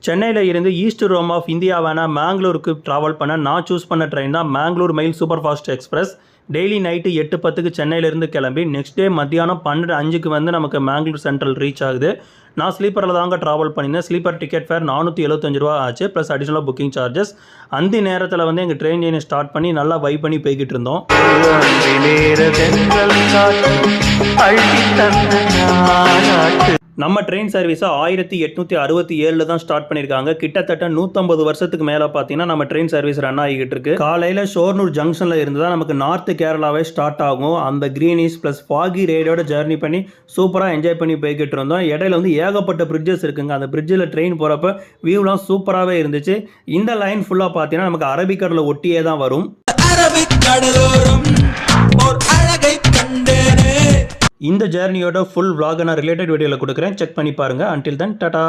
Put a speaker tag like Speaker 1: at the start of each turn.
Speaker 1: சென்னையில் இருந்து east Rome of இந்தியாவான மேங்களூருக்கு ட்ராவல் பண்ண நான் சூஸ் பண்ண ட்ரெயின் தான் Mangalore mail super fast express. Daily night 8:10க்கு சென்னையிலேருந்து கிளம்பி நெக்ஸ்ட் டே மத்தியானம் 12:05க்கு வந்து நமக்கு மேங்களூர் சென்ட்ரல் ரீச் ஆகுது. நான் ஸ்லீப்பரில் தாங்க ட்ராவல் பண்ணியிருந்தேன். ஸ்லீப்பர் டிக்கெட் ஃபேர் 475 ரூபா ஆச்சு, ப்ளஸ் அடிஷனலாக புக்கிங் சார்ஜஸ். அந்த நேரத்தில் வந்து எங்கள் ட்ரெயின் ஜேர்னி ஸ்டார்ட் பண்ணி நல்லா வைப் பண்ணி போய்கிட்டு இருந்தோம். நம்ம ட்ரெயின் சர்வீஸை 1867 தான் ஸ்டார்ட் பண்ணியிருக்காங்க. கிட்டத்தட்ட 150 வருஷத்துக்கு மேலே பார்த்தீங்கன்னா நம்ம ட்ரெயின் சர்வீஸ் ரன் ஆகிக்கிட்டு இருக்கு. காலையில் ஷோர்னூர் ஜங்ஷனில் இருந்து தான் நமக்கு நார்த் கேரளாவே ஸ்டார்ட் ஆகும். அந்த கிரீனிஸ் ப்ளஸ் ஃபாகி ரேடோட ஜர்னி பண்ணி சூப்பராக என்ஜாய் பண்ணி போய்கிட்டு இருந்தோம். இடையில வந்து ஏகப்பட்ட பிரிட்ஜஸ் இருக்குங்க. அந்த பிரிட்ஜில் ட்ரெயின் போகிறப்ப வியூலாம் சூப்பராகவே இருந்துச்சு. இந்த லைன் ஃபுல்லாக பார்த்தீங்கன்னா நமக்கு அரபிக்கடலை ஒட்டியே தான் வரும். இந்த ஜர்னியோட ஃபுல் vlog நான் ரிலேட்டட் வீடியோவில் கொடுக்குறேன், செக் பண்ணி பாருங்கள். Until then Tata.